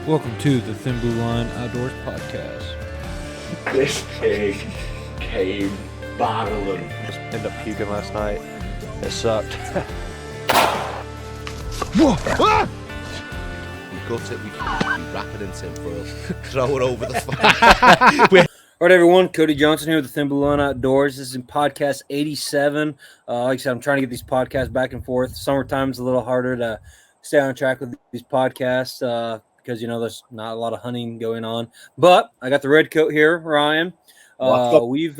Welcome to the Thin Blue Line Outdoors Podcast. This pig came battling. Just ended up puking last night. It sucked. Whoa! Ah! We gut it, we wrap it in tinfoil, throw it over the fire. All right, everyone. Cody Johnson here with the Thin Blue Line Outdoors. This is podcast 87. Like I said, I'm trying to get these podcasts back and forth. Summertime's a little harder to stay on track with these podcasts because, you know, there's not a lot of hunting going on. But I got the Redcoat here, Ryan. We've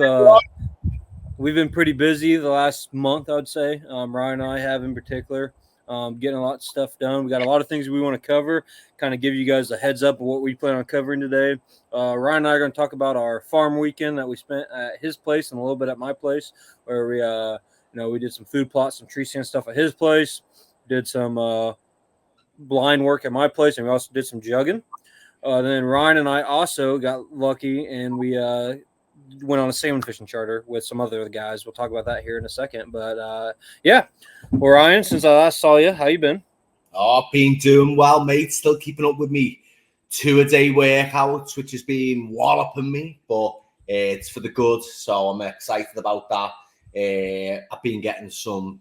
been pretty busy the last month, I would say. Ryan and I have in particular. Getting a lot of stuff done. We got a lot of things we want to cover, kind of give you guys a heads up of what we plan on covering today. Ryan and I are going to talk about our farm weekend that we spent at his place and a little bit at my place, where we did some food plots, some tree stand stuff at his place, did some blind work at my place, and we also did some jugging. Then Ryan and I also got lucky, and we went on a salmon fishing charter with some other guys. We'll talk about that here in a second. But yeah. Well, Ryan, since I last saw you, how you been? Oh, been doing well, mate. Still keeping up with me 2-a-day workouts, which has been walloping me, but it's for the good. So I'm excited about that. I've been getting some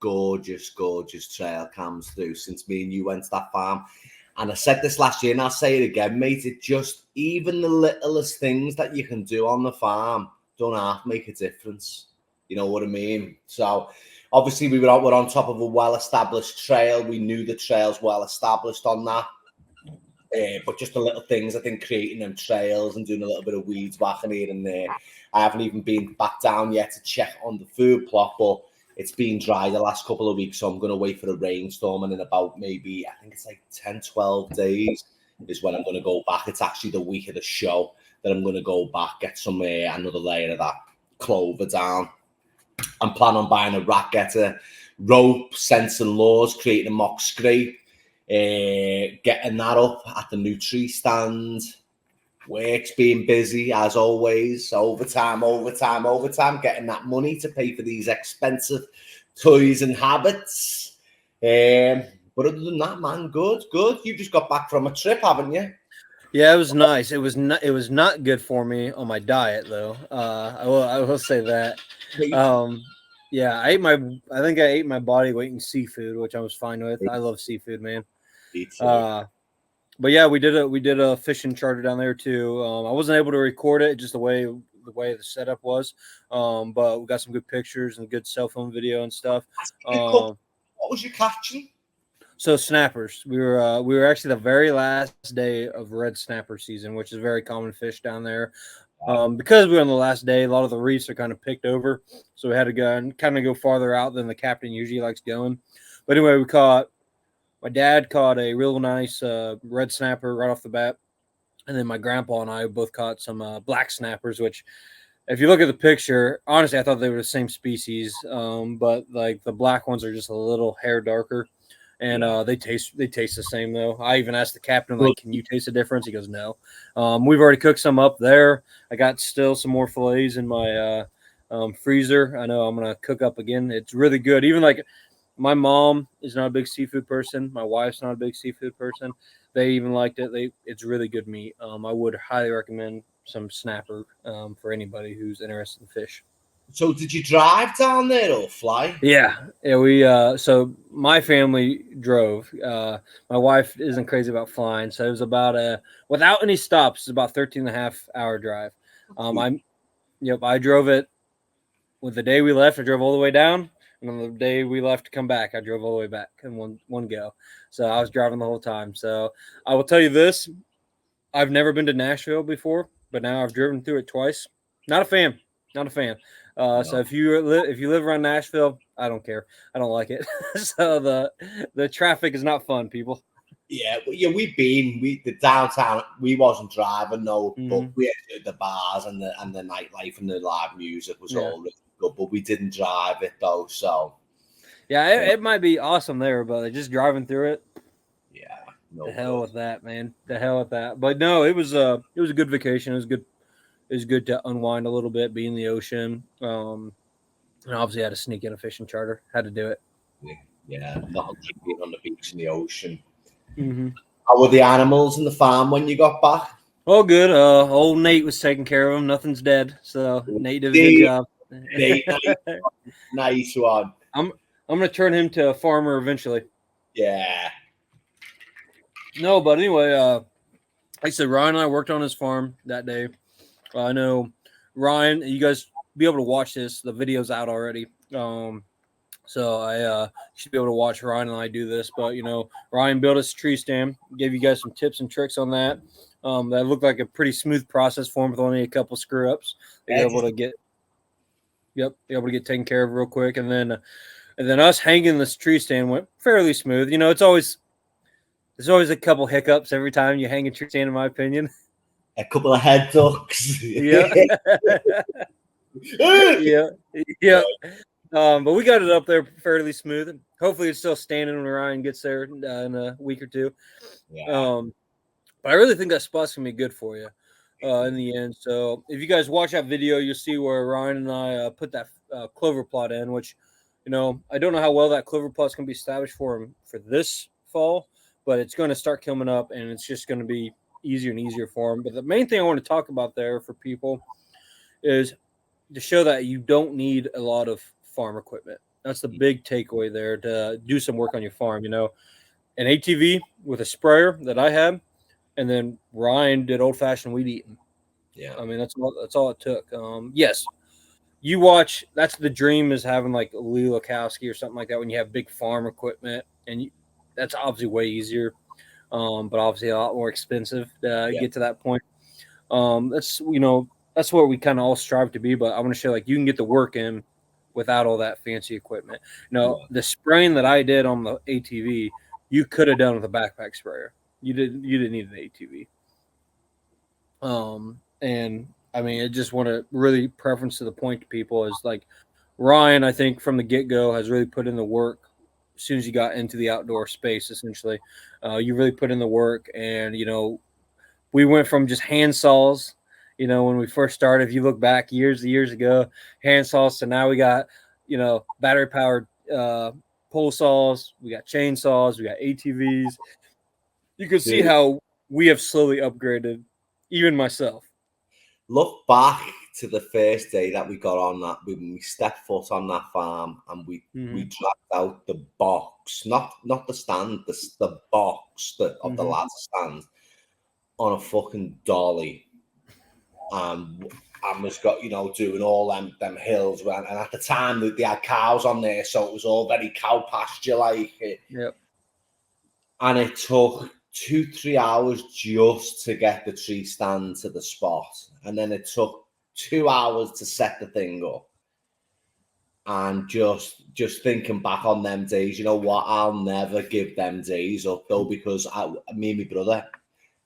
gorgeous trail cams through since me and you went to that farm. And I said this last year, and I'll say it again, mate. It just, even the littlest things that you can do on the farm don't have to make a difference. You know what I mean? So obviously we're on top of a well-established trail. We knew the trail's well-established on that. But just the little things, I think, creating them trails and doing a little bit of weeds whacking here and there. I haven't even been back down yet to check on the food plot, but it's been dry the last couple of weeks, so I'm going to wait for a rainstorm, and in about maybe, I think it's like 10, 12 days is when I'm going to go back. It's actually the week of the show that I'm going to go back, get some another layer of that clover down. I'm planning on buying a RackGetter rope, scents and lures, creating a mock scrape, getting that up at the new tree stand. Work's being busy as always. Overtime, getting that money to pay for these expensive toys and habits. But other than that, man, good. You just got back from a trip, haven't you? Yeah, it was nice. It was not good for me on my diet though. I will say that. Yeah, I think I ate my body weight in seafood, which I was fine with. I love seafood, man. But yeah, we did a fishing charter down there too. I wasn't able to record it, just the way the setup was. But we got some good pictures and good cell phone video and stuff. What was you catching? So snappers. We were actually the very last day of red snapper season, which is a very common fish down there. Because we were on the last day, a lot of the reefs are kind of picked over, so we had to go and kind of go farther out than the captain usually likes going. But anyway, my dad caught a real nice red snapper right off the bat, and then my grandpa and I both caught some black snappers, which, if you look at the picture, honestly, I thought they were the same species, but like the black ones are just a little hair darker. And they taste the same though. I even asked the captain, like, can you taste the difference? He goes, no. We've already cooked some up there. I got still some more fillets in my freezer. I know I'm gonna cook up again. It's really good. Even like my mom is not a big seafood person. My wife's not a big seafood person. They even liked it. It's really good meat. I would highly recommend some snapper for anybody who's interested in fish. So did you drive down there or fly? Yeah, we so my family drove. My wife isn't crazy about flying, so it was about without any stops, it's about 13.5-hour drive. I drove it. With the day we left, I drove all the way down, and on the day we left to come back, I drove all the way back in one go. So I was driving the whole time. So I will tell you this: I've never been to Nashville before, but now I've driven through it twice. Not a fan. So if you live around Nashville, I don't care. I don't like it. So the traffic is not fun, people. Yeah, the downtown. We wasn't driving, no, but we had the bars and the nightlife and the live music was all really good. But we didn't drive it though, so yeah, it might be awesome there, but just driving through it. Yeah, the hell with that, man. The hell with that. But no, it was a good vacation. It was good. It was good to unwind a little bit, be in the ocean. And obviously, I had to sneak in a fishing charter. Had to do it. Yeah, not being on the beach in the ocean. Mm-hmm. How were the animals in the farm when you got back? Oh, good. Old Nate was taking care of him. Nothing's dead, so Nate did a good job. Nate, nice one. I'm gonna turn him to a farmer eventually. Yeah. No, but anyway, like I said, Ryan and I worked on his farm that day. I know Ryan, you guys be able to watch this. The video's out already. So I should be able to watch Ryan and I do this. But Ryan built us a tree stand, gave you guys some tips and tricks on that. That looked like a pretty smooth process for him with only a couple screw ups. You're able to get taken care of real quick, and then us hanging this tree stand went fairly smooth. There's always a couple hiccups every time you hang a tree stand, in my opinion. A couple of head ducks. Yeah. yeah. But we got it up there fairly smooth. Hopefully it's still standing when Ryan gets there in a week or two. Yeah. But I really think that spot's going to be good for you in the end. So if you guys watch that video, you'll see where Ryan and I put that clover plot in, which, I don't know how well that clover plot's going to be established for him for this fall, but it's going to start coming up, and it's just going to be easier and easier for him. But the main thing I want to talk about there for people is to show that you don't need a lot of farm equipment. That's the big takeaway there, to do some work on your farm. An ATV with a sprayer that I had, and then Ryan did old-fashioned weed eating. Yeah. I mean, that's all it took. Yes, you watch. That's the dream, is having like Lee Lukowski or something like that when you have big farm equipment, and that's obviously way easier, but obviously a lot more expensive to get to that point. That's where we kind of all strive to be. But I want to show like you can get the work in without all that fancy equipment. The spraying that I did on the ATV, you could have done with a backpack sprayer. You didn't need an ATV. And I mean, I just want to really preference to the point to people is like Ryan, I think from the get-go has really put in the work as soon as you got into the outdoor space, essentially. You really put in the work, and, we went from just hand saws, when we first started. If you look back years ago, hand saws, to now we got, battery-powered pole saws, we got chainsaws, we got ATVs. You can see how we have slowly upgraded, even myself. Look back to the first day that we got on that, when we stepped foot on that farm, and we dragged out the box, not the stand, the box of the ladder stand on a fucking dolly, and was got doing all them hills, and at the time they had cows on there, so it was all very cow pasture like. Yep. And it took 2-3 hours just to get the tree stand to the spot, and then it took 2 hours to set the thing up. And just thinking back on them days, you know what? I'll never give them days up though, because me and my brother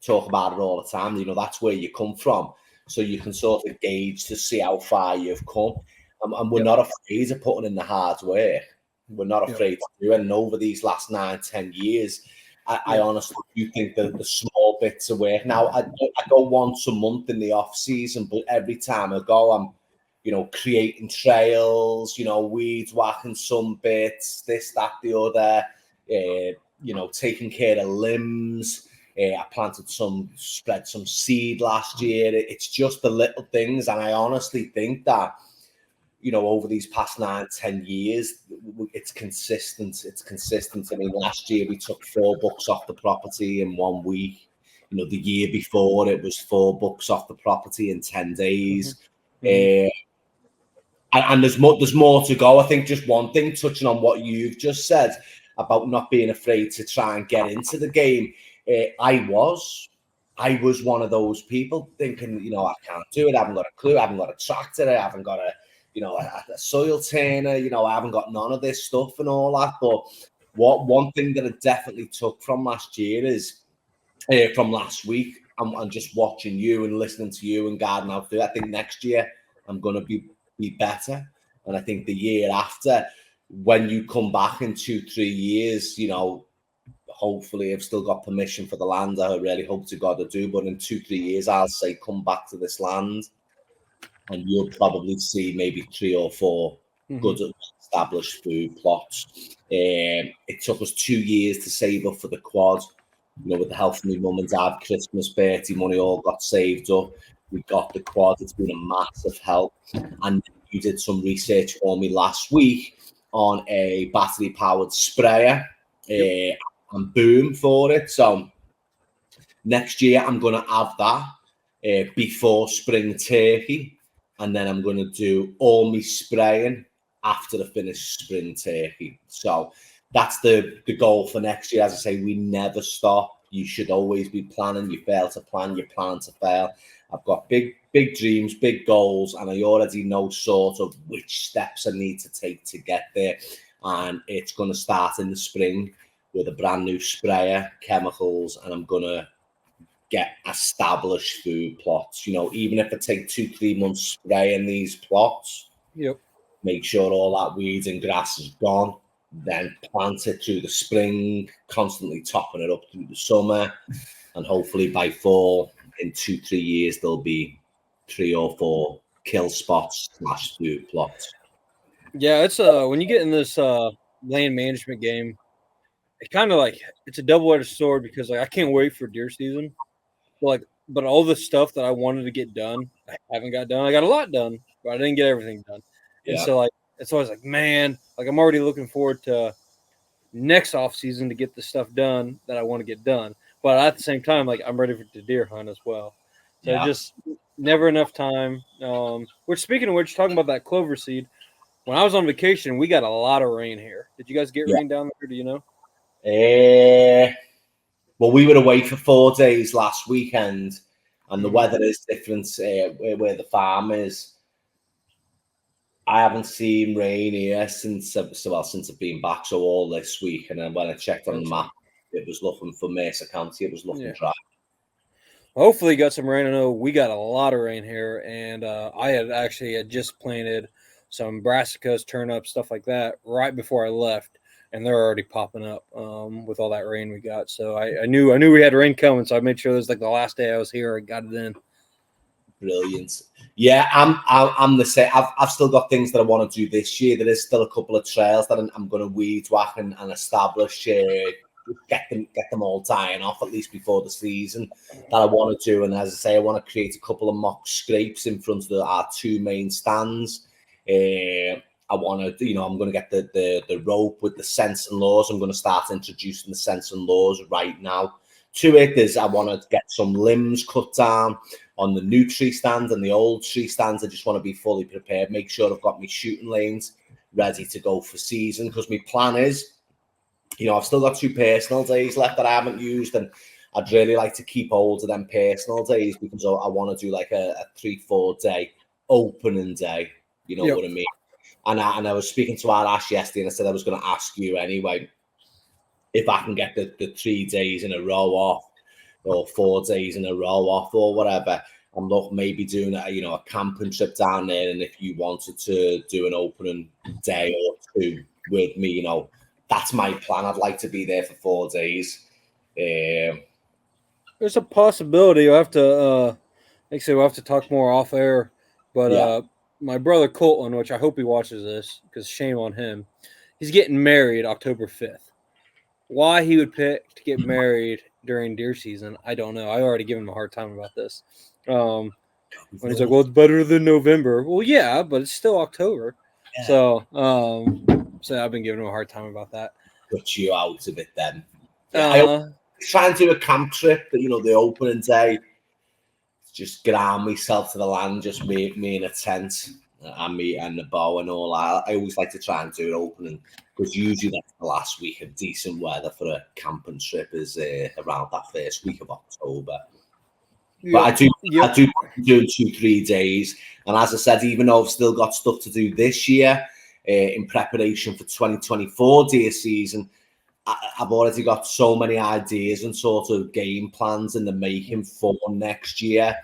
talk about it all the time. That's where you come from, so you can sort of gauge to see how far you've come. And we're not afraid of putting in the hard work. We're not afraid to do it. And over these last 9-10 years, I honestly do think that the small bits of work. Now, I go once a month in the off season, but every time I go, I'm, creating trails, weeds whacking some bits, this, that, the other, taking care of limbs. I spread some seed last year. It's just the little things. And I honestly think that, over these past 9-10 years, it's consistent. It's consistent. I mean, last year we took 4 bucks off the property in 1 week. The year before it was 4 bucks off the property in 10 days. And there's more to go. I think just one thing, touching on what you've just said about not being afraid to try and get into the game. I was one of those people thinking, I can't do it. I haven't got a clue. I haven't got a tractor. I haven't got a soil turner. I haven't got none of this stuff and all that. But one thing that I definitely took from last year is from last week, and just watching you and listening to you and guarding out through. I think next year I'm going to be better, and I think the year after, when you come back in 2-3 years, hopefully I've still got permission for the land. I really hope to God I do. But in 2-3 years, I'll say come back to this land, and you'll probably see maybe 3 or 4 good established food plots. It took us 2 years to save up for the quad. with the help from my mum and dad, Christmas, birthday money all got saved up. We got the quad. It's been a massive help. And you did some research for me last week on a battery-powered sprayer and boom for it. So next year, I'm going to have that before spring turkey. And then I'm going to do all my spraying after the finished spring turkey. So that's the goal for next year. As I say, we never stop. You should always be planning. You fail to plan, you plan to fail. I've got big dreams, big goals, and I already know sort of which steps I need to take to get there. And it's going to start in the spring with a brand new sprayer, chemicals, and I'm going to get established food plots. Even if it takes 2-3 months spraying these plots, make sure all that weeds and grass is gone. Then plant it through the spring, constantly topping it up through the summer, and hopefully by fall, in 2-3 years, there'll be 3 or 4 kill spots / food plots. Yeah, it's when you get in this land management game, it's kind of like it's a double-edged sword because I can't wait for deer season. But all the stuff that I wanted to get done, I haven't got done. I got a lot done, but I didn't get everything done. And so it's always like, man, I'm already looking forward to next off season to get the stuff done that I want to get done. But at the same time, I'm ready for the deer hunt as well. So just never enough time. Which, speaking of which, talking about that clover seed, when I was on vacation, we got a lot of rain here. Did you guys get rain down there? Do you know? Well, we were away for 4 days last weekend, and the weather is different where the farm is. I haven't seen rain here since I've been back, so all this week. And then when I checked on the map, it was looking for Mercer County. It was looking dry. Hopefully, got some rain. I know we got a lot of rain here, and I had just planted some brassicas, turnips, stuff like that right before I left, and they're already popping up with all that rain we got. So I knew we had rain coming, so I made sure it was the last day I was here, I got it in. Brilliant. Yeah, I'm the same. I've still got things that I want to do this year. There is still a couple of trails that I'm going to weed whack and establish. Get them all dying off at least before the season that I want to do. And as I say, I want to create a couple of mock scrapes in front of our 2 main stands. I want to, I'm going to get the rope with the scents and laws. I'm going to start introducing the scents and laws right now to it. I want to get some limbs cut down on the new tree stands and the old tree stands. I just want to be fully prepared, make sure I've got my shooting lanes ready to go for season, because my plan is, I've still got 2 personal days left that I haven't used, and I'd really like to keep hold of them personal days because I want to do a 3-4 day opening day, what I mean? And I was speaking to our Ash yesterday, and I said I was going to ask you anyway if I can get the 3 days in a row off, or 4 days in a row off, or whatever. I'm maybe doing a camping trip down there, and if you wanted to do an opening day or 2 with me, that's my plan. I'd like to be there for 4 days. There's a possibility. We'll have to, we'll have to talk more off air. But my brother Colton, which I hope he watches this, because shame on him, he's getting married October 5th. Why he would pick to get married during deer season, I don't know. I already given him a hard time about this. When he's like, well, it's better than November. Well, yeah, but it's still October. Yeah. So I've been giving him a hard time about that. Cut you out of it then. I try and do a camp trip, but the opening day, just ground myself to the land, just me in a tent, and me and the bow and all that. I always like to try and do an opening, because usually that's the last week of decent weather for a camping trip is around that first week of October. But I do do 2-3 days. And as I said, even though I've still got stuff to do this year in preparation for 2024 deer season, I've already got so many ideas and sort of game plans in the making for next year.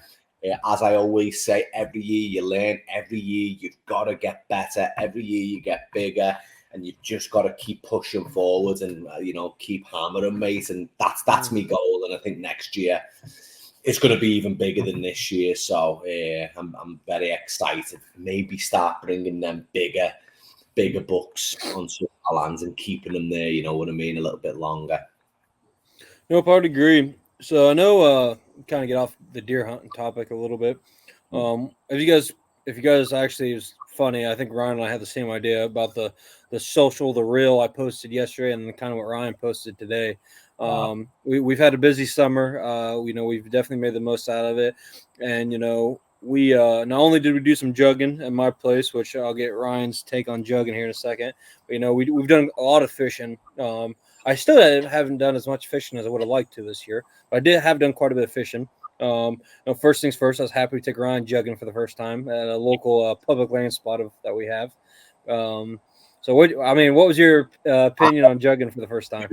As I always say, every year you learn, every year you've got to get better, every year you get bigger, and you've just got to keep pushing forward and, keep hammering, mate. And that's my goal. And I think next year it's going to be even bigger than this year. So I'm very excited. Maybe start bringing them bigger bucks onto our lands and keeping them there, you know what I mean, a little bit longer. Nope, I would agree. So I know, kind of get off the deer hunting topic a little bit. If you guys actually, is funny. I think Ryan and I had the same idea about the social, the reel I posted yesterday, and kind of what Ryan posted today. Wow. We've had a busy summer. We've definitely made the most out of it, and we not only did we do some jugging at my place, which I'll get Ryan's take on jugging here in a second. But we've done a lot of fishing. I still haven't done as much fishing as I would have liked to this year, but I did have done quite a bit of fishing. First things first, I was happy to take Ryan jugging for the first time at a local public land spot that we have. What was your opinion on jugging for the first time?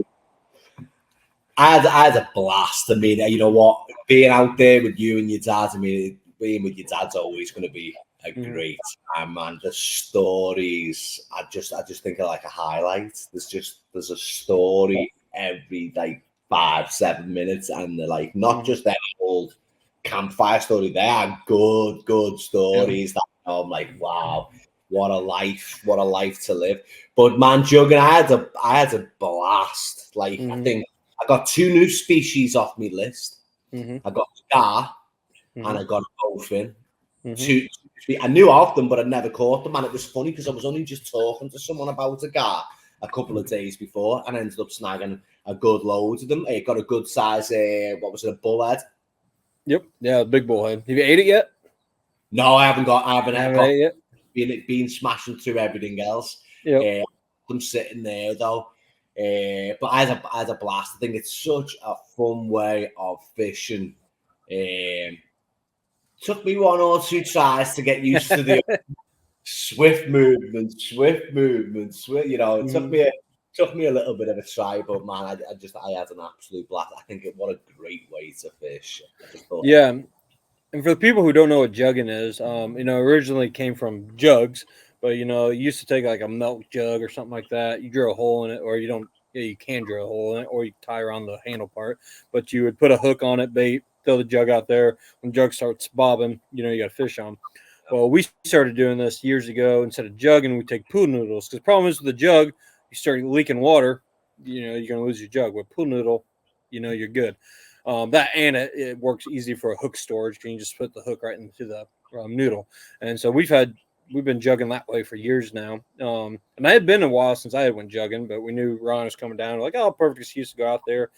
I had a blast. I mean, you know what? Being out there with you and your dad, I mean, being with your dad's always going to be a great time, man. The stories, I just think of like a highlight. There's a story every like 5-7 minutes, and they're like not just that old campfire story. They are good stories that I'm like, wow, what a life to live. But man, Jugging, I had a blast. Like I think I got 2 new species off my list. I got gar and I got a dolphin. I knew of them, but I never caught them. And it was funny because I was only just talking to someone about a gar a couple of days before, and I ended up snagging a good load of them. I got a good size. What was it? A bullhead. Yep. Yeah, big bullhead. Have you ate it yet? No, I haven't got ate it. Been smashing through everything else. Yep. I'm sitting there though. But I had a blast. I think it's such a fun way of fishing. Took me 1 or 2 tries to get used to the swift movement. It took me a little bit of a try, but man, I had an absolute blast. I think what a great way to fish. Yeah. And for the people who don't know what jugging is, originally came from jugs, but you used to take like a milk jug or something like that. You drill a hole in it, or you don't. Yeah, you can drill a hole in it, or you tie around the handle part. But you would put a hook on it, bait, throw the jug out there. When the jug starts bobbing, you got a fish on. Well, we started doing this years ago. Instead of jugging, we take pool noodles. Because the problem is with the jug, you start leaking water, you're going to lose your jug. With pool noodle, you're good. That and it works easy for a hook storage. You can just put the hook right into the noodle. And so we've been jugging that way for years now. And I had been a while since I had went jugging, but we knew Ron was coming down. We're like, oh, perfect excuse to go out there.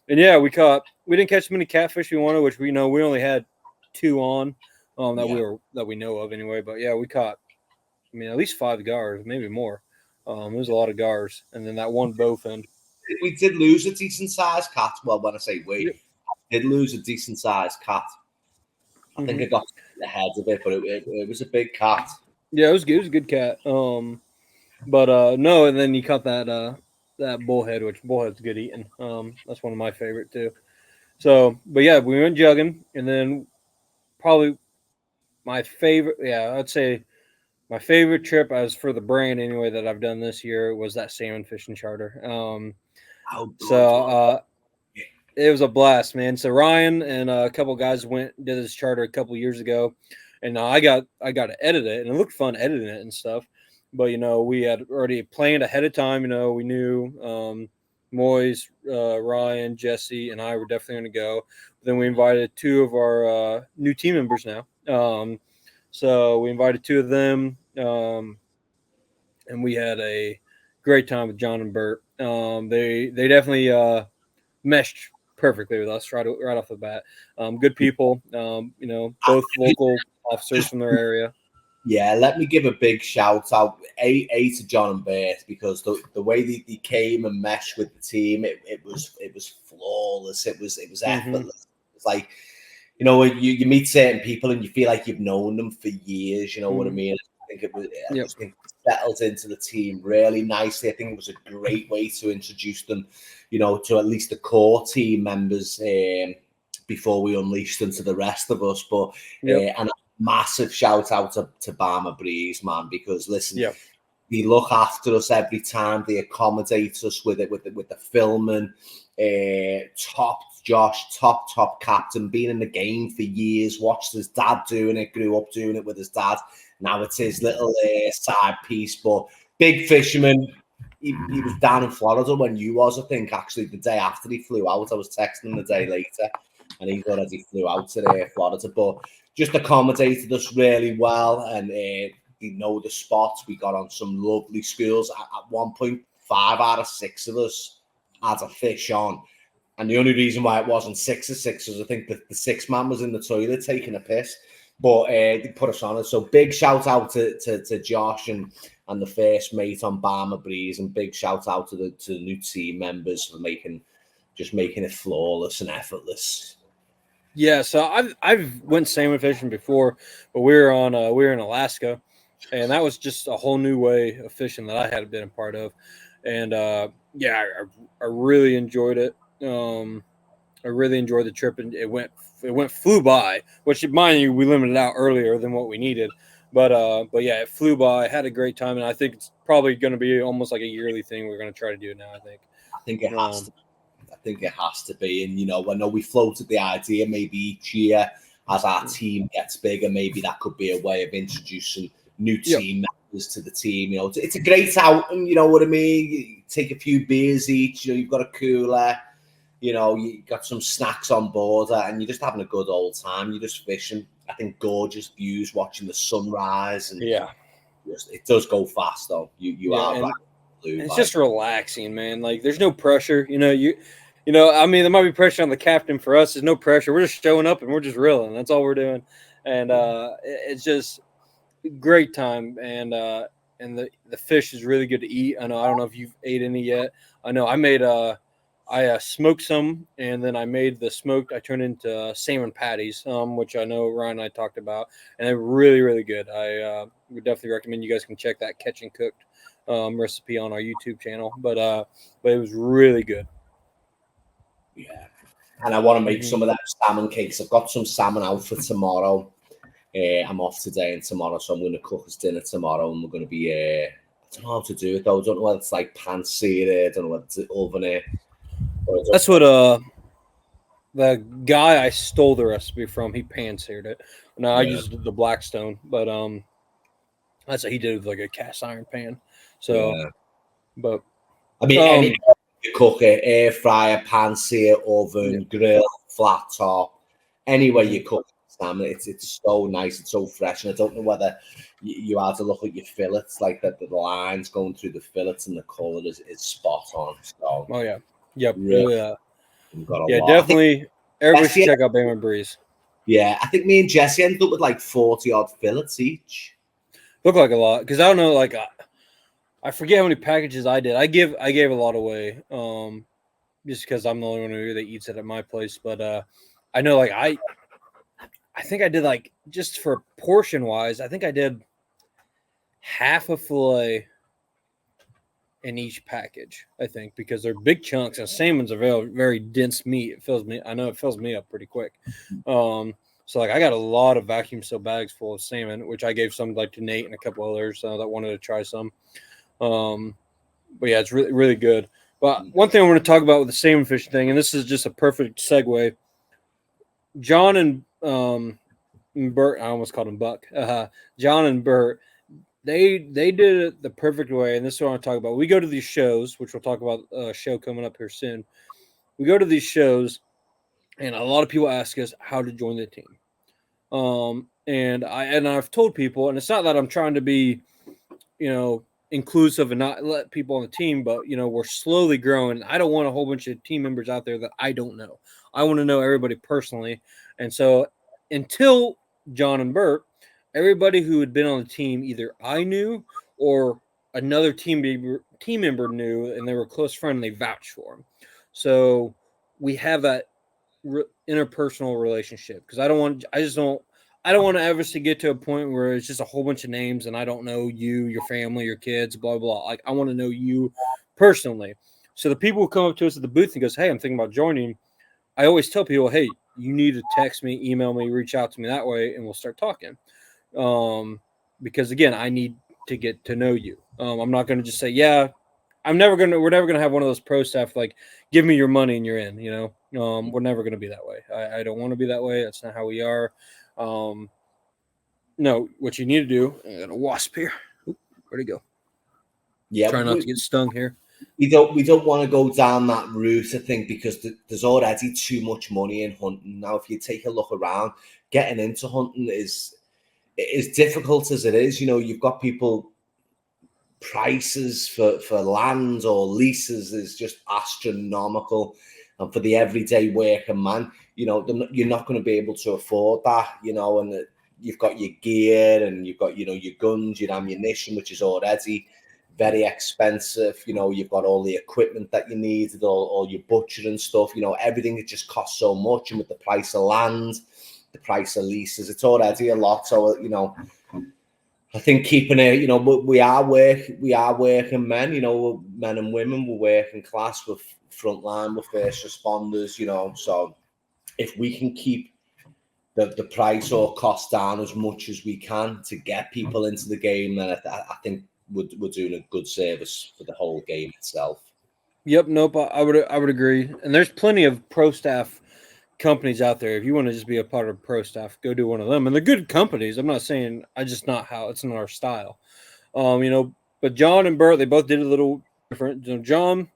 And yeah, we didn't catch as many catfish we wanted, which we only had 2 on that we know of anyway. But yeah, we caught, at least 5 gars, maybe more. It was a lot of gars. And then that one bowfin. We did lose a decent sized cat. Well, when I say we, I did lose a decent sized cat. I think I got the head of it, but it was a big cat. Yeah, it was good. It was a good cat. No, and then you caught that bullhead, which bullhead's good eating. That's one of my favorite too. So, but yeah, we went jugging, and then probably my favorite. Yeah, I'd say my favorite trip, as for the brand anyway, that I've done this year was that salmon fishing charter. It was a blast, man. So Ryan and a couple guys did this charter a couple years ago, and I got to edit it, and it looked fun editing it and stuff. But we had already planned ahead of time. We knew Moyes, Ryan, Jesse, and I were definitely going to go. Then we invited 2 of our new team members now. So we invited 2 of them, and we had a great time with John and Bert. They definitely meshed perfectly with us right off the bat. Good people, both local officers from their area. Yeah, let me give a big shout out to John and Bert, because the way they came and meshed with the team, it was flawless. It was effortless. It's like, you meet certain people and you feel like you've known them for years. You know what I mean? I think I just think it settled into the team really nicely. I think it was a great way to introduce them, to at least the core team members before we unleashed them to the rest of us. But and a massive shout out to Barmer Breeze, man, because listen, they look after us every time. They accommodate us with the filming. Top Josh, top captain, been in the game for years, watched his dad doing it, grew up doing it with his dad. Now it's his little side piece, but big fisherman, he was down in Florida when you was, I think, actually the day after he flew out. I was texting him the day later, and he already flew out to Florida. But just accommodated us really well, and they know the spots. We got on some lovely schools. At one point, 5 out of 6 of us had a fish on. And the only reason why it wasn't 6 of 6 is I think that the 6th man was in the toilet taking a piss. But they put us on it. So big shout out to Josh and the first mate on Barmer Breeze, and big shout out to the new team members for making it flawless and effortless. Yeah, so I've went salmon fishing before, but we were in Alaska, and that was just a whole new way of fishing that I hadn't been a part of, and I really enjoyed it. I really enjoyed the trip, and it flew by. Which, mind you, we limited out earlier than what we needed, but yeah, it flew by. I had a great time, and I think it's probably going to be almost like a yearly thing. We're going to try to do it now. I think it has to. I think it has to be. And, I know we floated the idea maybe each year as our team gets bigger, maybe that could be a way of introducing new team members to the team. It's a great outing, you know what I mean? You take a few beers each, you've got a cooler, you got some snacks on board, and you're just having a good old time. You're just fishing. I think gorgeous views, watching the sunrise. And it does go fast, though. You are right. It's just relaxing, man. Like, there's no pressure. I mean, there might be pressure on the captain. For us, there's no pressure. We're just showing up and we're just reeling. That's all we're doing. And it's just a great time. And the fish is really good to eat. I don't know if you've ate any yet. I know I smoked some, and then I made the smoked. I turned into salmon patties, which I know Ryan and I talked about, and they're really, really good. I would definitely recommend you guys can check that Catch and Cooked recipe on our YouTube channel. But it was really good. Yeah, and I want to make some of that salmon cakes. I've got some salmon out for tomorrow. I'm off today and tomorrow, so I'm going to cook us dinner tomorrow, and we're going to be. I don't know how to do it though. I don't know whether it's like pan-seared it. I don't know whether it's oven it. That's what the guy I stole the recipe from. He pan-seared it. No, I used the Blackstone, but that's what he did with like a cast iron pan. So, but I mean, any you cook it, air fryer, pan-sear, oven, grill, flat top, anywhere you cook salmon, it's so nice, it's so fresh. And I don't know whether you have to look at your fillets, like that the lines going through the fillets and the color is spot on. So, definitely. Everybody should check out Barmer Breeze. Yeah, I think me and Jesse ended up with like 40 odd fillets each. Look like a lot, because I don't know, like I forget how many packages I did. I gave a lot away, just because I'm the only one that eats it at my place. But I know, like I think I did, like, just for portion wise, I think I did half a fillet in each package. I think, because they're big chunks, and salmon's a very, very dense meat. It fills me. I know it fills me up pretty quick. So like I got a lot of vacuum seal bags full of salmon, which I gave some like to Nate and a couple others that wanted to try some. But yeah, it's really, really good. But one thing I want to talk about with the salmon fishing thing, and this is just a perfect segue. John and Bert, I almost called him Buck. John and Bert, they did it the perfect way, and this is what I want to talk about. We go to these shows, which we'll talk about a show coming up here soon. We go to these shows, and a lot of people ask us how to join the team. And I've told people, and it's not that I'm trying to be, inclusive and not let people on the team, but we're slowly growing. I don't want a whole bunch of team members out there that I don't know. I want to know everybody personally. And so until John and Bert, everybody who had been on the team, either I knew or another team member knew, and they were a close friend, and they vouched for him. So we have that interpersonal relationship, because I don't want to ever get to a point where it's just a whole bunch of names and I don't know you, your family, your kids, blah, blah. Like, I want to know you personally. So the people who come up to us at the booth and goes, "Hey, I'm thinking about joining," I always tell people, "Hey, you need to text me, email me, reach out to me that way, and we'll start talking." Because again, I need to get to know you. I'm not going to just say, "Yeah, we're never going to have one of those pro staff like, give me your money and you're in," we're never going to be that way. I don't want to be that way. That's not how we are. No, what you need to do, I got a wasp here. Where'd it go? Yeah, Try not to get stung here. we don't want to go down that route, I think, because there's already too much money in hunting. Now, if you take a look around, getting into hunting is difficult as it is. You know, you've got people, prices for land or leases is just astronomical. And for the everyday working man, you know, you're not going to be able to afford that, you know, and you've got your gear and you've got, you know, your guns, your ammunition, which is already very expensive. You know, you've got all the equipment that you need, all your butcher and stuff, you know, everything, it just costs so much. And with the price of land, the price of leases, it's already a lot. So, you know, I think keeping it, you know, we are working men, you know, men and women, we're working class, with frontline, with first responders, you know. So if we can keep the price or cost down as much as we can to get people into the game, then I think we're doing a good service for the whole game itself. Yep, nope, I would agree. And there's plenty of pro staff companies out there. If you want to just be a part of pro staff, go do one of them. And they're good companies. I'm not saying it's not our style. You know, but John and Bert, they both did a little different. You know, John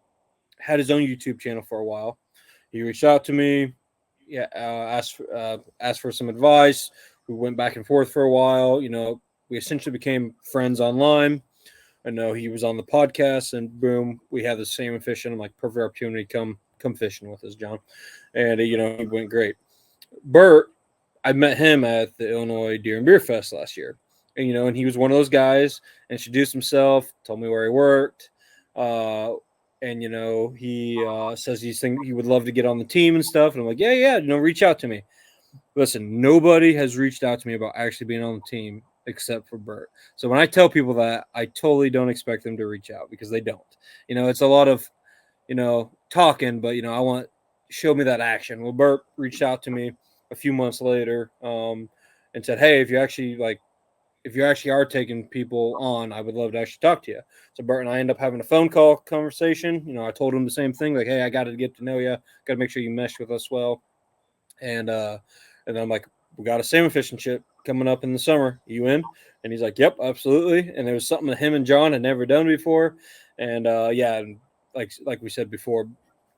had his own YouTube channel for a while. He reached out to me, asked for some advice. We went back and forth for a while. You know, we essentially became friends online. I know he was on the podcast, and boom, we had the same fishing. I'm like, perfect opportunity, come fishing with us, John. And you know, he went great. Bert, I met him at the Illinois Deer and Beer Fest last year, and you know, and he was one of those guys. Introduced himself, told me where he worked, and you know, he says he would love to get on the team and stuff. And I'm like, yeah, you know, reach out to me. Listen, nobody has reached out to me about actually being on the team except for Bert. So when I tell people that, I totally don't expect them to reach out, because they don't. You know, it's a lot of, you know, talking, but you know, I want, show me that action. Well, Bert reached out to me a few months later, and said, hey, if you actually are taking people on, I would love to actually talk to you. So Bert and I end up having a phone call conversation. You know, I told him the same thing, like, hey, I got to get to know you. Got to make sure you mesh with us well. And I'm like, we got a salmon fishing trip coming up in the summer. You in? And he's like, yep, absolutely. And there was something that him and John had never done before. And and like we said before,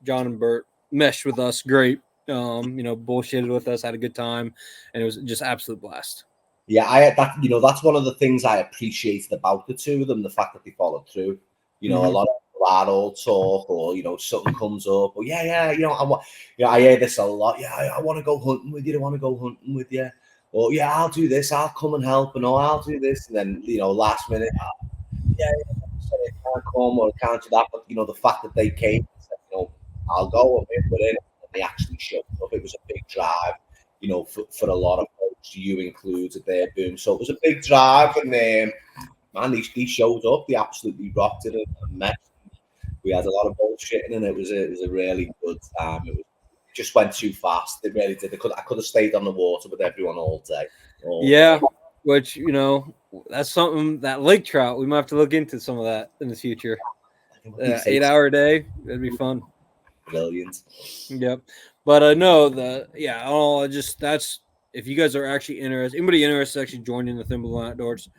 John and Bert meshed with us great. You know, bullshitted with us, had a good time, and it was just absolute blast. Yeah, that's one of the things I appreciated about the two of them, the fact that they followed through. You know, a lot of people are all talk, or you know, something comes up, or yeah, you know, I hear this a lot. Yeah, I want to go hunting with you. I want to go hunting with you. Or yeah, I'll do this. I'll come and help, and I'll do this. And then you know, last minute, yeah, sorry, I can't come or I can't do that. But you know, the fact that they came, and said, you know, I'll go and we're in, and they actually showed up. It was a big drive. You know, for a lot of folks, you included there, boom. So it was a big drive, and man, they showed up. They absolutely rocked it and met. We had a lot of bullshitting, and it was a really good time. It just went too fast. It really did. I could have stayed on the water with everyone all day. Yeah, which you know, that's something, that lake trout. We might have to look into some of that in the future. 8-hour day, that'd be fun. Brilliant. Yep. But no, that's, if you guys are actually interested, anybody interested actually joining the Thimble Outdoors,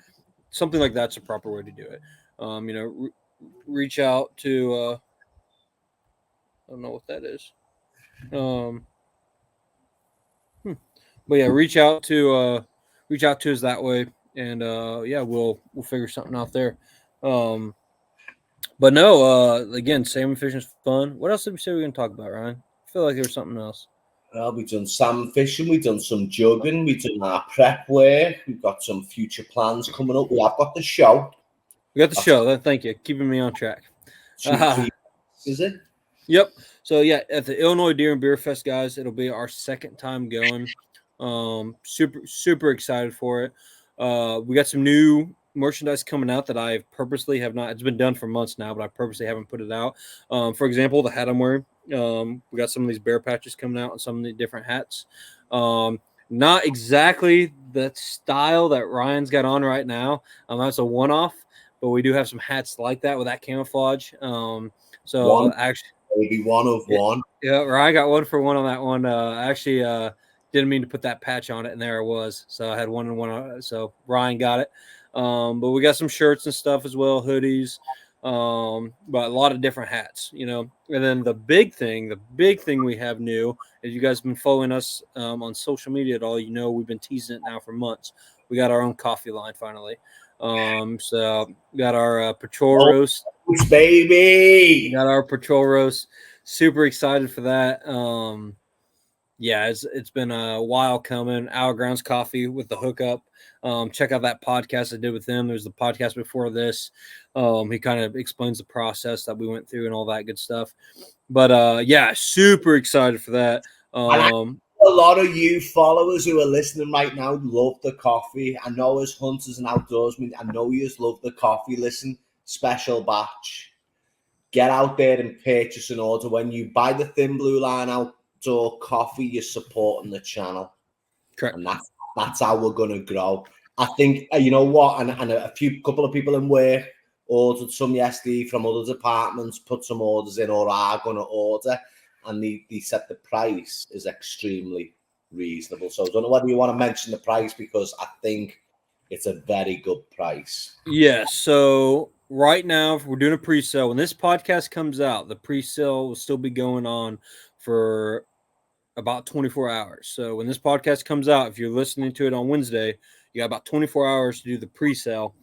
something like that's a proper way to do it. You know, reach out to I don't know what that is. But yeah, reach out to us that way, and we'll figure something out there. But no, again, salmon fishing is fun. What else did we say we were going to talk about, Ryan? I feel like there was something else. Well, we've done salmon fishing, we've done some jugging, we've done our prep work, we've got some future plans coming up. We have got the show. We got the show. Thank you, keeping me on track. Is it? Yep. So yeah, at the Illinois Deer and Beer Fest, guys, it'll be our second time going. Super excited for it. We got some new merchandise coming out that I purposely have not. It's been done for months now, but I purposely haven't put it out. For example, the hat I'm wearing. We got some of these bear patches coming out on some of the different hats. Not exactly the style that Ryan's got on right now. That's a one-off, but we do have some hats like that with that camouflage. Actually, maybe one of one. Yeah, Ryan got 1 for 1 on that one. Didn't mean to put that patch on it, and there it was. So I had 1 and 1. So Ryan got it. But we got some shirts and stuff as well, hoodies. but a lot of different hats, you know. And then the big thing we have new is you guys have been following us on social media at all. You know, we've been teasing it now for months. We got our own coffee line finally. So we got our patrol roast, baby. we got our patrol roast. Super excited for that. Yeah, it's been a while coming. Our Grounds Coffee with the hookup. Check out that podcast I did with him. There's the podcast before this. He kind of explains the process that we went through and all that good stuff. But yeah, super excited for that. A lot of you followers who are listening right now love the coffee. I know as hunters and outdoorsmen, I know you love the coffee. Listen, special batch. Get out there and purchase an order. When you buy the Thin Blue Line outdoor coffee, you're supporting the channel. Correct. And that's how we're going to grow. I think, you know what, and a couple of people in work ordered some yesterday from other departments, put some orders in or are going to order, and they said the price is extremely reasonable. So I don't know whether you want to mention the price, because I think it's a very good price. Yeah, so right now we're doing a pre-sale. When this podcast comes out, the pre-sale will still be going on for about 24 hours. So when this podcast comes out, if you're listening to it on Wednesday, you got about 24 hours to do the pre-sale.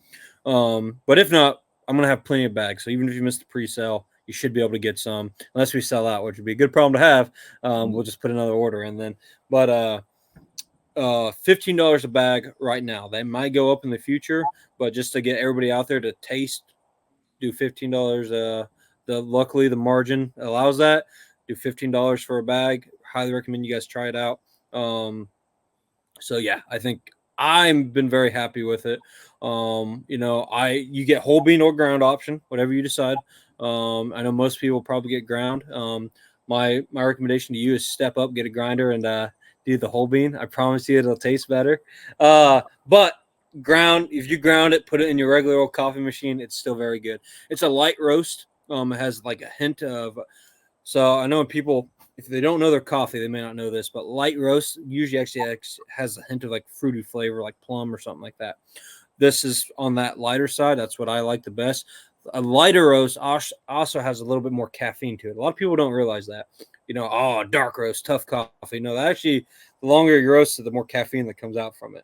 But if not, I'm going to have plenty of bags. So even if you missed the pre-sale, you should be able to get some, unless we sell out, which would be a good problem to have. We'll just put another order in then. But $15 a bag right now. That might go up in the future, but just to get everybody out there to taste, do $15. Luckily the margin allows that. Do $15 for a bag. Highly recommend you guys try it out. So yeah, I think I've been very happy with it. You know, you get whole bean or ground option, whatever you decide. I know most people probably get ground. My recommendation to you is step up, get a grinder, and do the whole bean. I promise you it'll taste better. But ground, if you ground it, put it in your regular old coffee machine, it's still very good. It's a light roast. It has like a hint of, so I know people, if they don't know their coffee, they may not know this, but light roast usually actually has a hint of like fruity flavor, like plum or something like that. This is on that lighter side. That's what I like the best. A lighter roast also has a little bit more caffeine to it. A lot of people don't realize that. You know, oh, dark roast, tough coffee. No, that actually, the longer you roast it, the more caffeine that comes out from it.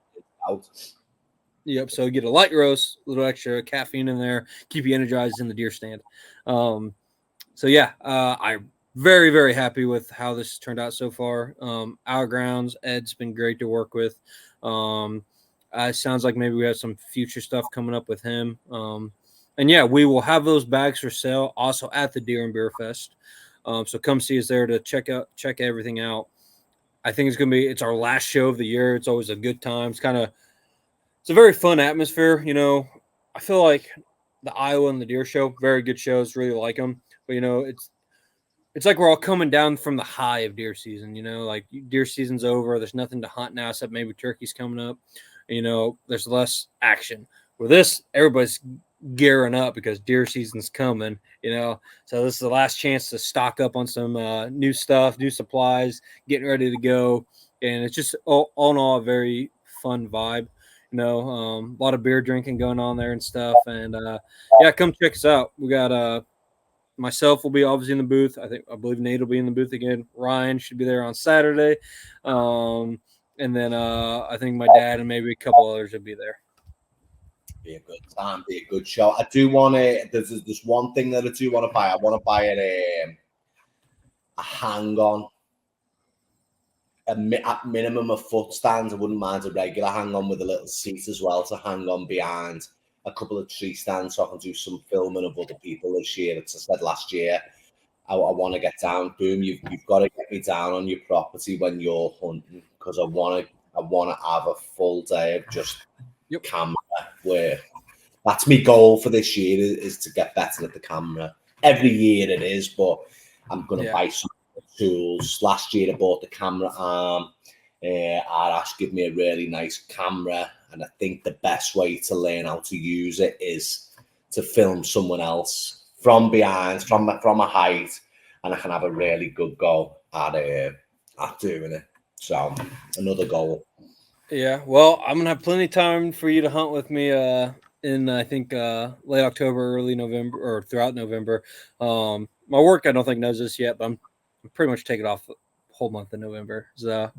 Yep. So you get a light roast, a little extra caffeine in there, keep you energized in the deer stand. So yeah, I'm very, very happy with how this turned out so far. Our Grounds, Ed's been great to work with. It sounds like maybe we have some future stuff coming up with him. And yeah, we will have those bags for sale also at the Deer and Beer Fest. So come see us there to check everything out. I think it's our last show of the year. It's always a good time. It's a very fun atmosphere. You know, I feel like the Iowa and the Deer Show, very good shows, really like them. But you know, it's like we're all coming down from the high of deer season. You know, like deer season's over. There's nothing to hunt now except maybe turkey's coming up. You know, there's less action. With this, everybody's gearing up because deer season's coming, you know. So this is the last chance to stock up on some new stuff, new supplies, getting ready to go. And it's just all in all a very fun vibe, you know. A lot of beer drinking going on there and stuff. And yeah, come check us out. We got myself will be obviously in the booth. I believe Nate will be in the booth again. Ryan should be there on Saturday. And then I think my dad and maybe a couple others will be there. Be a good time, be a good show. I do want to. There's one thing that I do want to buy. I want to buy a hang-on, at minimum a foot stand. I wouldn't mind a regular hang-on with a little seat as well to hang on behind a couple of tree stands, so I can do some filming of other people this year. As I said last year, I want to get down. Boom, you've got to get me down on your property when you're hunting, because I want to have a full day of just camera work. That's my goal for this year, is to get better at the camera. Every year it is, but I'm going to buy some tools. Last year I bought the camera arm. Arash gave me a really nice camera, and I think the best way to learn how to use it is to film someone else from behind, from a height, and I can have a really good go at doing it. So another goal. Yeah, well, I'm gonna have plenty of time for you to hunt with me in I think late October, early November, or throughout November. My work I don't think knows this yet, but I'm pretty much taking off the whole month of November. So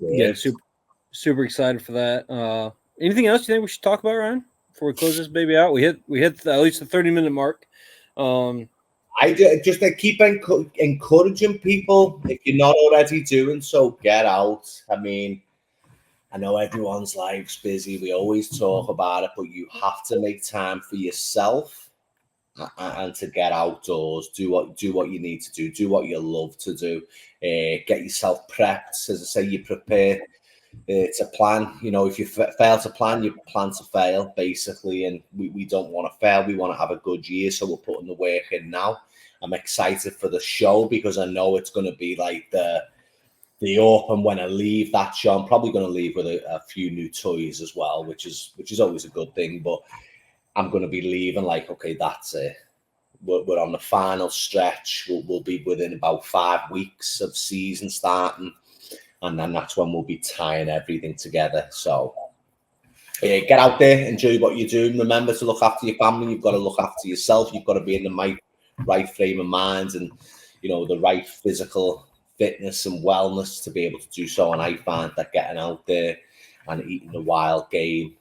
yeah, super excited for that. Anything else you think we should talk about, Ryan, before we close this baby out? We hit at least the 30-minute mark. I just keep encouraging people. If you're not already doing so, get out. I mean, I know everyone's life's busy. We always talk about it, but you have to make time for yourself and to get outdoors. Do what you need to do what you love to do. Get yourself prepped. As I say, you prepare to plan. You know, if you fail to plan, you plan to fail, basically. And we don't want to fail. We want to have a good year, so we're putting the work in now. I'm excited for the show because I know it's going to be like the open. When I leave that show, I'm probably going to leave with a few new toys as well, which is always a good thing. But I'm going to be leaving like, okay, that's it. We're on the final stretch. We'll be within about 5 weeks of season starting, and then that's when we'll be tying everything together. So get out there, enjoy what you're doing. Remember to look after your family. You've got to look after yourself. You've got to be in the right frame of mind and, you know, the right physical fitness and wellness to be able to do so. And I find that getting out there and eating the wild game,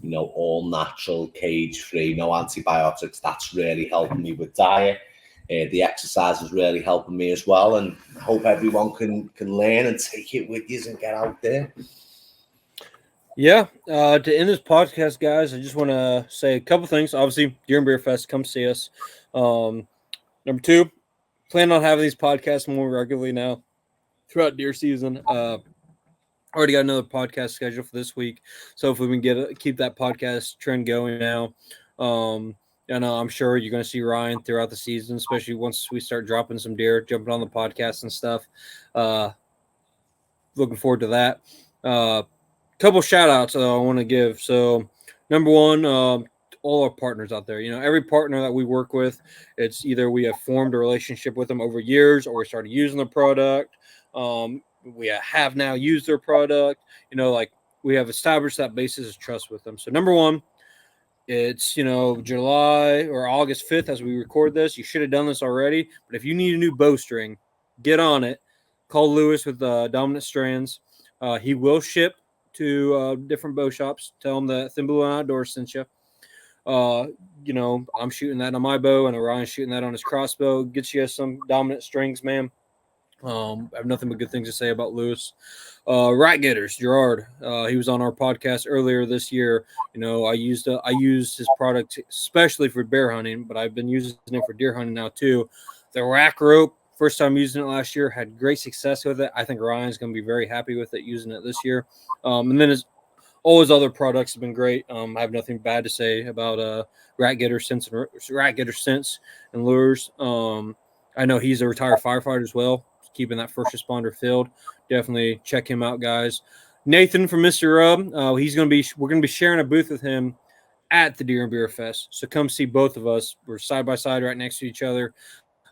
you know, all natural, cage-free, no antibiotics, that's really helping me with diet. The exercise is really helping me as well, and I hope everyone can learn and take it with you and get out there. Yeah, to end this podcast, guys, I just want to say a couple things. Obviously, Deer and Beer Fest, come see us. Number two, plan on having these podcasts more regularly now throughout deer season. Already got another podcast scheduled for this week, so if we can keep that podcast trend going now. And I'm sure you're going to see Ryan throughout the season, especially once we start dropping some deer, jumping on the podcast and stuff. Looking forward to that. Couple shout outs I want to give. So, number one, all our partners out there. You know, every partner that we work with, it's either we have formed a relationship with them over years or we started using their product. We have now used their product. You know, like we have established that basis of trust with them. So, number one, it's, you know, July or August 5th as we record this. You should have done this already. But if you need a new bowstring, get on it. Call Lewis with Dominant Strands. He will ship to different bow shops. Tell them that Thin Blue Outdoors sent you. You know, I'm shooting that on my bow, and Orion's shooting that on his crossbow. Get you some Dominant strings, man. I have nothing but good things to say about Lewis. RackGetters, Gerard. He was on our podcast earlier this year. You know, I used his product especially for bear hunting, but I've been using it for deer hunting now too. The rack rope, first time using it last year, had great success with it. I think Ryan's going to be very happy with it using it this year. And then all his other products have been great. I have nothing bad to say about RackGetter Scents and lures. I know he's a retired firefighter as well, keeping that first responder filled. Definitely check him out, guys. Nathan from Mr. Rubb, we're gonna be sharing a booth with him at the Deer and Beer Fest. So come see both of us. We're side by side, right next to each other.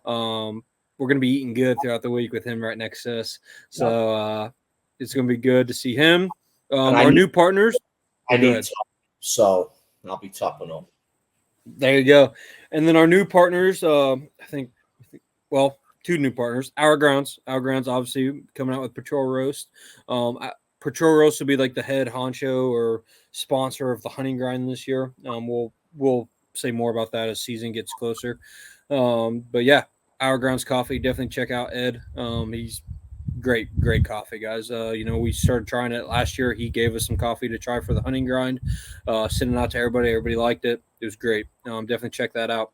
We're gonna be eating good throughout the week with him right next to us. So it's gonna be good to see him. Our new partners. So I'll be topping up. There you go. And then our new partners, I think, two new partners. Our Grounds obviously coming out with Patrol Roast. Patrol Roast will be like the head honcho or sponsor of the hunting grind this year. We'll say more about that as season gets closer. But yeah, Our Grounds Coffee, definitely check out Ed. He's great coffee, guys. You know, we started trying it last year. He gave us some coffee to try for the hunting grind. Sending out to everybody liked it. It was great. Definitely check that out.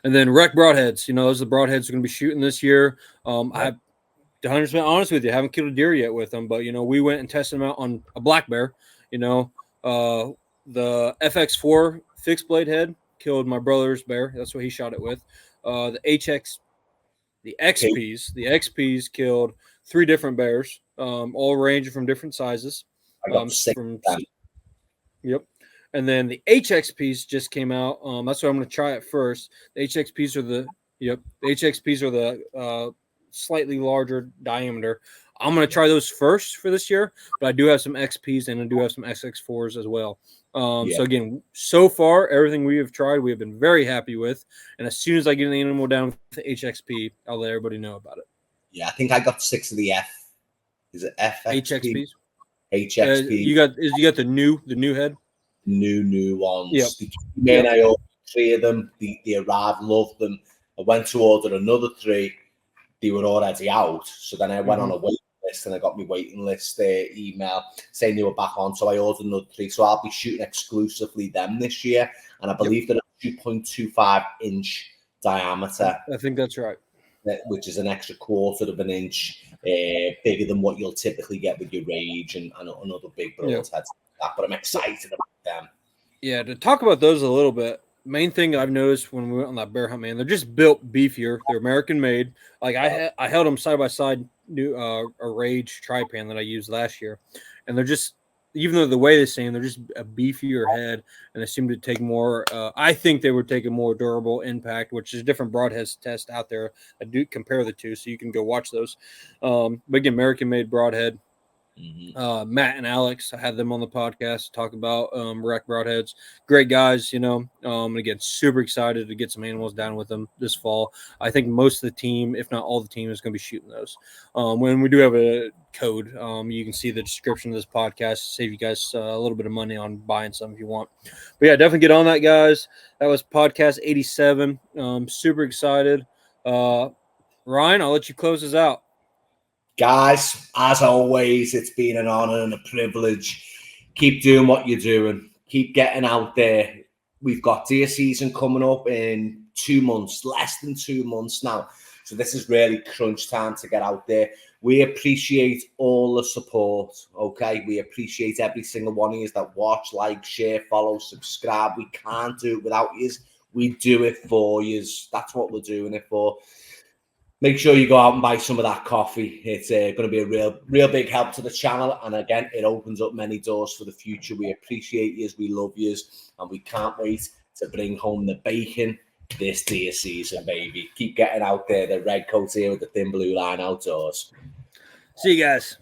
And then Rec Broadheads, you know, those are the broadheads we're going to be shooting this year. I'm 100% honest with you, I haven't killed a deer yet with them, but, you know, we went and tested them out on a black bear. You know, the FX4 fixed blade head killed my brother's bear. That's what he shot it with. The XPs killed 3 different bears, all ranging from different sizes. Yep. And then the HXPs just came out. That's what I'm going to try it first. The HXPs are the slightly larger diameter. I'm going to try those first for this year, but I do have some XPs and I do have some XX4s as well. So again, so far, everything we have tried, we have been very happy with. And as soon as I get an animal down with the HXP, I'll let everybody know about it. Yeah, I think I got 6 of the F. Is it FXP? HXP. You got the new head. New ones. Yep. Man, I ordered 3 of them. They arrived, loved them. I went to order another 3. They were already out. So then I went on a waiting list, and I got my waiting list email saying they were back on. So I ordered another 3. So I'll be shooting exclusively them this year. And I believe they're a 2.25 inch diameter. I think that's right. Which is an extra 1/4 of an inch bigger than what you'll typically get with your Rage and other big broadheads like that. But I'm excited about them. Yeah, to talk about those a little bit, main thing I've noticed when we went on that bear hunt, man, they're just built beefier. They're American made. Like I held them side by side, a Rage tri-pan that I used last year, and they're just, even though the way they're saying, they're just a beefier head, and they seem to take more. I think they would take a more durable impact, which is different broadheads test out there. I do compare the two, so you can go watch those. But again, American made broadhead. Matt and Alex, I had them on the podcast to talk about wreck broadheads. Great guys, and again, super excited to get some animals down with them this fall. I think most of the team, if not all the team, is going to be shooting those. When we do have a code, you can see the description of this podcast, save you guys a little bit of money on buying some if you want. But yeah, definitely get on that, guys. That was podcast 87. Super excited. Ryan, I'll let you close us out. Guys, as always, it's been an honor and a privilege. Keep doing what you're doing. Keep getting out there. We've got deer season coming up in 2 months, less than 2 months now. So this is really crunch time to get out there. We appreciate all the support, okay? We appreciate every single one of you that watch, like, share, follow, subscribe. We can't do it without you. We do it for you. That's what we're doing it for. Make sure you go out and buy some of that coffee. It's going to be a real big help to the channel. And again, it opens up many doors for the future. We appreciate you, we love you, and we can't wait to bring home the bacon this deer season, baby. Keep getting out there. The Redcoat here with the thin blue line outdoors. See you guys.